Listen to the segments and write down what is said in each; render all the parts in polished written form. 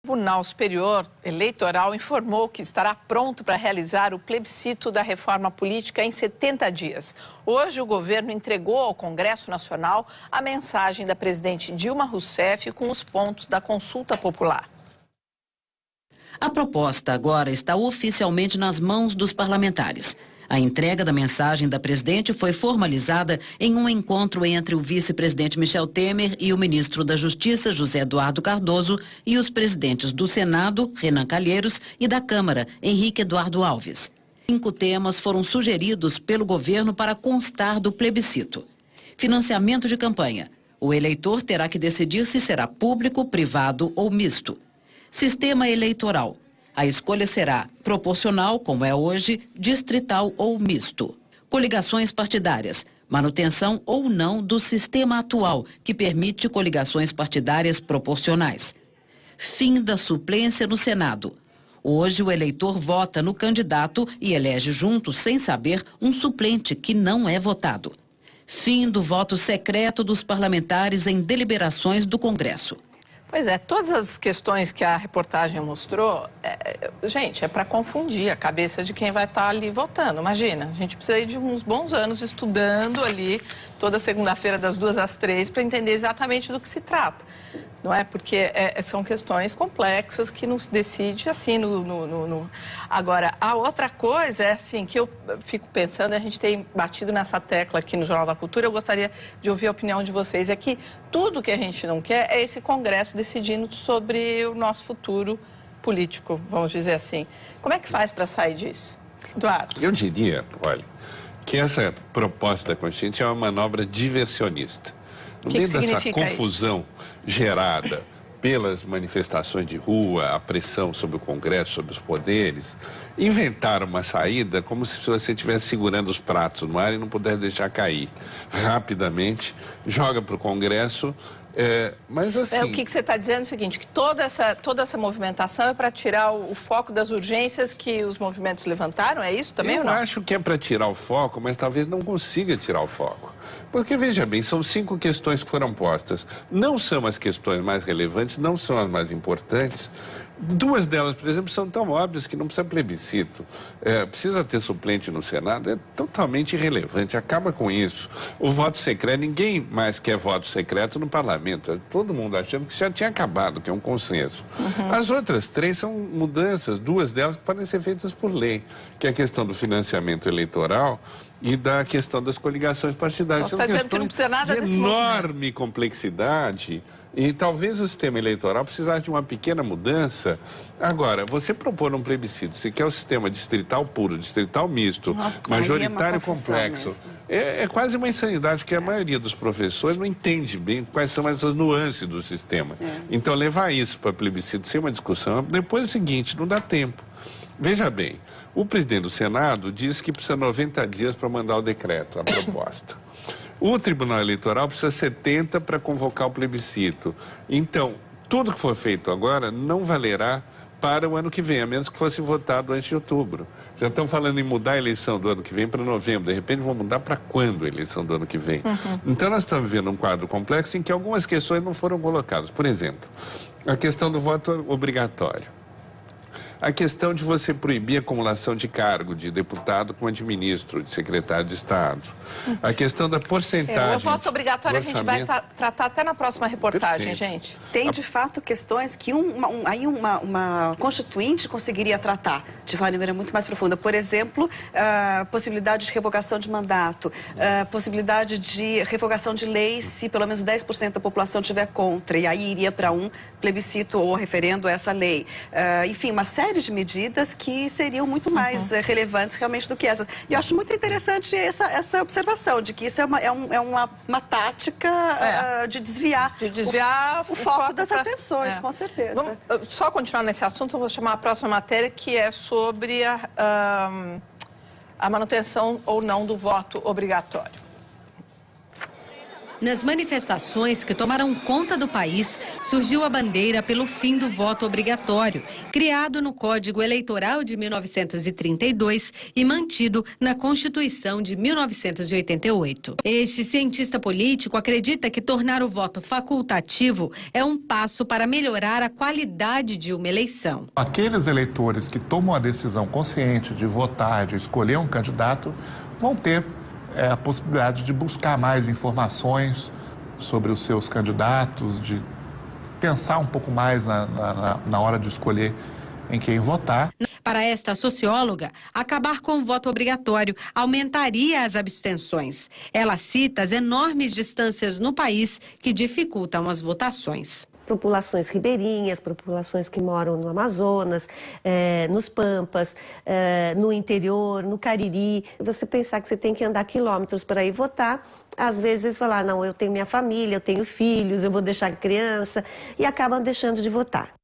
O Tribunal Superior Eleitoral informou que estará pronto para realizar o plebiscito da reforma política em 70 dias. Hoje, o governo entregou ao Congresso Nacional a mensagem da presidente Dilma Rousseff com os pontos da consulta popular. A proposta agora está oficialmente nas mãos dos parlamentares. A entrega da mensagem da presidente foi formalizada em um encontro entre o vice-presidente Michel Temer e o ministro da Justiça, José Eduardo Cardoso, e os presidentes do Senado, Renan Calheiros, e da Câmara, Henrique Eduardo Alves. 5 temas foram sugeridos pelo governo para constar do plebiscito. Financiamento de campanha. O eleitor terá que decidir se será público, privado ou misto. Sistema eleitoral. A escolha será proporcional, como é hoje, distrital ou misto. Coligações partidárias. Manutenção ou não do sistema atual, que permite coligações partidárias proporcionais. Fim da suplência no Senado. Hoje, o eleitor vota no candidato e elege junto, sem saber, um suplente que não é votado. Fim do voto secreto dos parlamentares em deliberações do Congresso. Pois é, todas as questões que a reportagem mostrou, gente, é para confundir a cabeça de quem vai estar ali votando. Imagina, a gente precisa ir de uns bons anos estudando ali toda segunda-feira das 2 às 3 para entender exatamente do que se trata. Não é? Porque são questões complexas que não se decide assim Agora, a outra coisa é assim, que eu fico pensando, a gente tem batido nessa tecla aqui no Jornal da Cultura, eu gostaria de ouvir a opinião de vocês, é que tudo que a gente não quer é esse Congresso decidindo sobre o nosso futuro político, vamos dizer assim. Como é que faz para sair disso? Eduardo? Eu diria, olha, que essa proposta da Constituinte é uma manobra diversionista. No meio dessa confusão gerada pelas manifestações de rua, a pressão sobre o Congresso, sobre os poderes, inventaram uma saída como se você estivesse segurando os pratos no ar e não pudesse deixar cair. Rapidamente, joga para o Congresso, mas assim... O que você está dizendo é o seguinte, que toda essa movimentação é para tirar o foco das urgências que os movimentos levantaram, é isso também ou não? Eu acho que é para tirar o foco, mas talvez não consiga tirar o foco. Porque, veja bem, são 5 questões que foram postas. Não são as questões mais relevantes, não são as mais importantes. 2 delas, por exemplo, são tão óbvias que não precisa plebiscito. Precisa ter suplente no Senado, é totalmente irrelevante, acaba com isso. O voto secreto, ninguém mais quer voto secreto no parlamento. Todo mundo achando que já tinha acabado, que é um consenso. As outras 3 são mudanças, 2 delas que podem ser feitas por lei, que é a questão do financiamento eleitoral e da questão das coligações partidárias. Então, você está dizendo que não precisa nada desse enorme complexidade. E talvez o sistema eleitoral precisasse de uma pequena mudança. Agora, você propor um plebiscito, você quer o sistema distrital puro, distrital misto, majoritário complexo, é quase uma insanidade, porque a maioria dos professores não entende bem quais são essas nuances do sistema. Então, levar isso para plebiscito sem uma discussão, depois é o seguinte, não dá tempo. Veja bem, o presidente do Senado diz que precisa 90 dias para mandar o decreto, a proposta. O Tribunal Eleitoral precisa 70 para convocar o plebiscito. Então, tudo que for feito agora não valerá para o ano que vem, a menos que fosse votado antes de outubro. Já estão falando em mudar a eleição do ano que vem para novembro. De repente, vão mudar para quando a eleição do ano que vem? Então, nós estamos vivendo um quadro complexo em que algumas questões não foram colocadas. Por exemplo, a questão do voto obrigatório. A questão de você proibir a acumulação de cargo de deputado com de ministro, de secretário de Estado. A questão da porcentagem... O voto obrigatório a gente vai tratar até na próxima reportagem, Perfeito. gente. Tem, de fato, questões que uma constituinte conseguiria tratar de maneira muito mais profunda. Por exemplo, a possibilidade de revogação de mandato, a possibilidade de revogação de leis se pelo menos 10% da população estiver contra, e aí iria para um plebiscito ou referendo a essa lei. Enfim, uma série de medidas que seriam muito mais relevantes realmente do que essas. E eu acho muito interessante essa observação de que isso é uma tática de desviar o foco das atenções, com certeza. Vamos só continuar nesse assunto, eu vou chamar a próxima matéria, que é sobre a manutenção ou não do voto obrigatório. Nas manifestações que tomaram conta do país, surgiu a bandeira pelo fim do voto obrigatório, criado no Código Eleitoral de 1932 e mantido na Constituição de 1988. Este cientista político acredita que tornar o voto facultativo é um passo para melhorar a qualidade de uma eleição. Aqueles eleitores que tomam a decisão consciente de votar, de escolher um candidato, vão ter a possibilidade de buscar mais informações sobre os seus candidatos, de pensar um pouco mais na hora de escolher em quem votar. Para esta socióloga, acabar com o voto obrigatório aumentaria as abstenções. Ela cita as enormes distâncias no país que dificultam as votações. Populações ribeirinhas, populações que moram no Amazonas, nos Pampas, no interior, no Cariri. Você pensar que você tem que andar quilômetros para ir votar, às vezes falar, não, eu tenho minha família, eu tenho filhos, eu vou deixar criança, e acabam deixando de votar.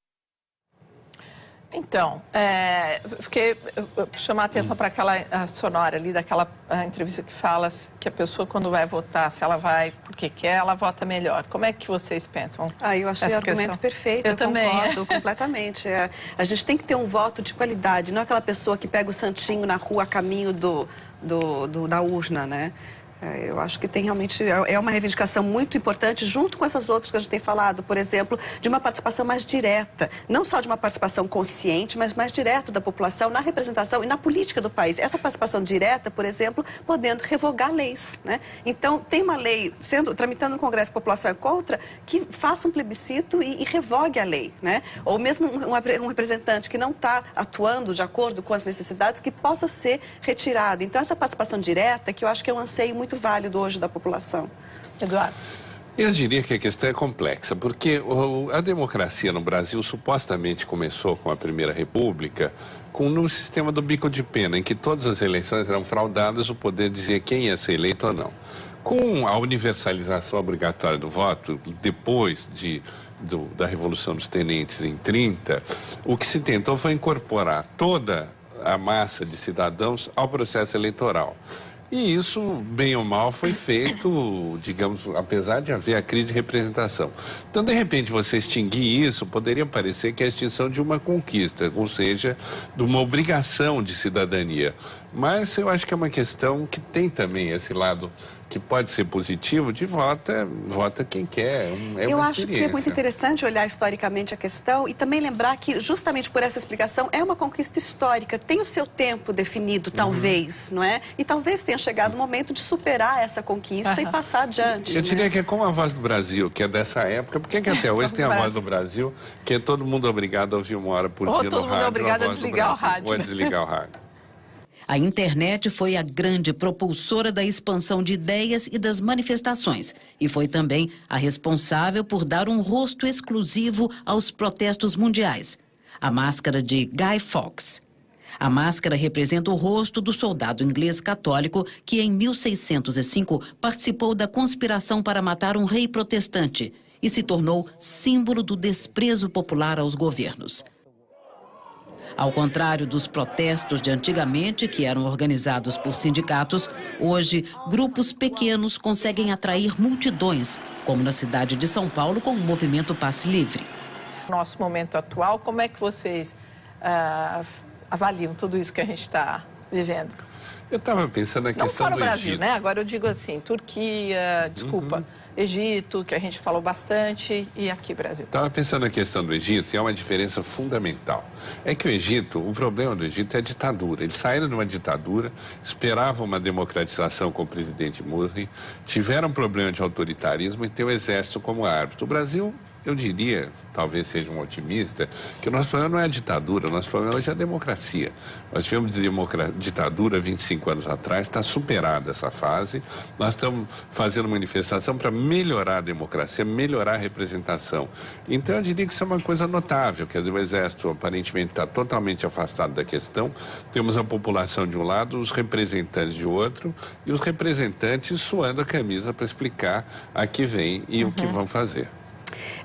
Então, porque chamar a atenção para aquela sonora ali, daquela entrevista que fala que a pessoa, quando vai votar, se ela vai porque quer, ela vota melhor. Como é que vocês pensam? Eu achei o argumento perfeito, eu também concordo completamente. A gente tem que ter um voto de qualidade, não aquela pessoa que pega o santinho na rua a caminho da urna, né? Eu acho que tem realmente, é uma reivindicação muito importante, junto com essas outras que a gente tem falado, por exemplo, de uma participação mais direta, não só de uma participação consciente, mas mais direta da população na representação e na política do país. Essa participação direta, por exemplo, podendo revogar leis, né? Então, tem uma lei tramitando no Congresso, a população é contra, que faça um plebiscito e revogue a lei, né? Ou mesmo um representante que não está atuando de acordo com as necessidades, que possa ser retirado. Então, essa participação direta, que eu acho que é um anseio muito válido hoje da população. Eduardo? Eu diria que a questão é complexa, porque a democracia no Brasil supostamente começou com a Primeira República, no sistema do bico de pena, em que todas as eleições eram fraudadas, o poder dizia quem ia ser eleito ou não. Com a universalização obrigatória do voto, depois da Revolução dos Tenentes em 30, o que se tentou foi incorporar toda a massa de cidadãos ao processo eleitoral. E isso, bem ou mal, foi feito, digamos, apesar de haver a crise de representação. Então, de repente, você extinguir isso, poderia parecer que é a extinção de uma conquista, ou seja, de uma obrigação de cidadania. Mas eu acho que é uma questão que tem também esse lado que pode ser positivo, de vota quem quer. Eu acho que é muito interessante olhar historicamente a questão e também lembrar que, justamente por essa explicação, é uma conquista histórica, tem o seu tempo definido, talvez, não é? E talvez tenha chegado o momento de superar essa conquista e passar adiante. Eu diria que é como a Voz do Brasil, que é dessa época. Por que até hoje tem a Voz do Brasil, que é todo mundo obrigado a ouvir uma hora por dia no rádio? Ou todo mundo é obrigado a desligar o rádio. Ou a desligar o rádio. A internet foi a grande propulsora da expansão de ideias e das manifestações e foi também a responsável por dar um rosto exclusivo aos protestos mundiais. A máscara de Guy Fawkes. A máscara representa o rosto do soldado inglês católico que em 1605 participou da conspiração para matar um rei protestante e se tornou símbolo do desprezo popular aos governos. Ao contrário dos protestos de antigamente, que eram organizados por sindicatos, hoje grupos pequenos conseguem atrair multidões, como na cidade de São Paulo com o movimento Passe Livre. Nosso momento atual, como é que vocês avaliam tudo isso que a gente está vivendo? Eu estava pensando na questão do Egito. Não só no Brasil, né? Agora eu digo assim, Turquia, desculpa, Egito, que a gente falou bastante, e aqui Brasil. Estava pensando na questão do Egito e há uma diferença fundamental. É que o problema do Egito é a ditadura. Eles saíram de uma ditadura, esperavam uma democratização com o presidente Mursi, tiveram um problema de autoritarismo e tem o exército como árbitro. O Brasil, eu diria, talvez seja um otimista, que o nosso problema não é a ditadura, o nosso problema hoje é a democracia. Nós tivemos ditadura 25 anos atrás, está superada essa fase. Nós estamos fazendo manifestação para melhorar a democracia, melhorar a representação. Então, eu diria que isso é uma coisa notável, quer dizer, o Exército aparentemente está totalmente afastado da questão. Temos a população de um lado, os representantes de outro, e os representantes suando a camisa para explicar a que vem e o que vão fazer.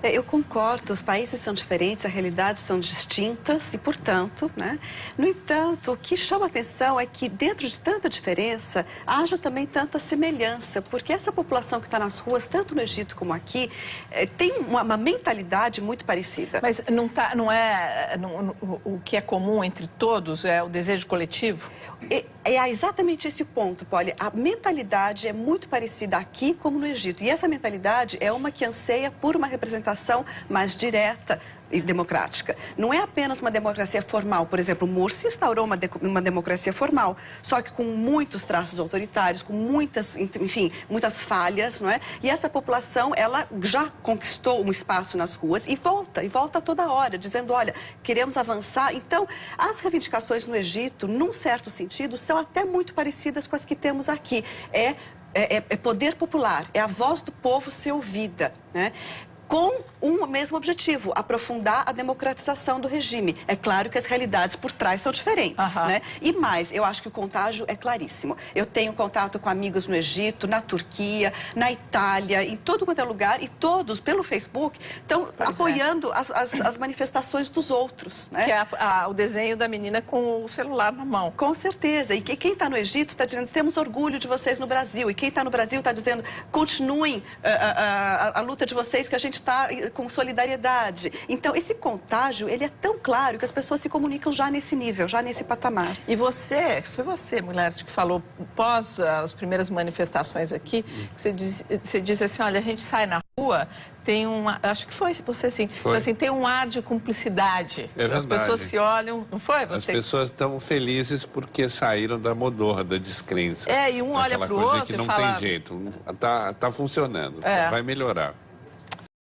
Eu concordo, os países são diferentes, as realidades são distintas e, portanto, né? No entanto, o que chama a atenção é que dentro de tanta diferença, haja também tanta semelhança, porque essa população que está nas ruas, tanto no Egito como aqui, tem uma mentalidade muito parecida. Mas o que é comum entre todos é o desejo coletivo? É exatamente esse o ponto, Polly. A mentalidade é muito parecida aqui como no Egito. E essa mentalidade é uma que anseia por uma representação mais direta e democrática. Não é apenas uma democracia formal. Por exemplo, Morsi instaurou uma democracia formal, só que com muitos traços autoritários, com muitas, enfim, muitas falhas, não é? E essa população, ela já conquistou um espaço nas ruas e volta toda hora, dizendo, olha, queremos avançar. Então, as reivindicações no Egito, num certo sentido, são até muito parecidas com as que temos aqui. É poder popular, é a voz do povo ser ouvida, né? Com um mesmo objetivo, aprofundar a democratização do regime. É claro que as realidades por trás são diferentes, né? E mais, eu acho que o contágio é claríssimo. Eu tenho contato com amigos no Egito, na Turquia, na Itália, em todo quanto é lugar, e todos, pelo Facebook, estão apoiando as manifestações dos outros, né? Que é o desenho da menina com o celular na mão. Com certeza. E quem está no Egito está dizendo, temos orgulho de vocês no Brasil. E quem está no Brasil está dizendo, continuem a luta de vocês, que a gente está com solidariedade. Então, esse contágio, ele é tão claro que as pessoas se comunicam já nesse nível, já nesse patamar. E foi você, Mulher, que falou, pós as primeiras manifestações aqui, você disse assim, olha, a gente sai na rua, tem acho que foi você assim, assim, tem um ar de cumplicidade. É verdade. As pessoas se olham, não foi você? As pessoas estão felizes porque saíram da modorra, da descrença. E um olha para o outro que não e fala... tem jeito, tá funcionando, vai melhorar.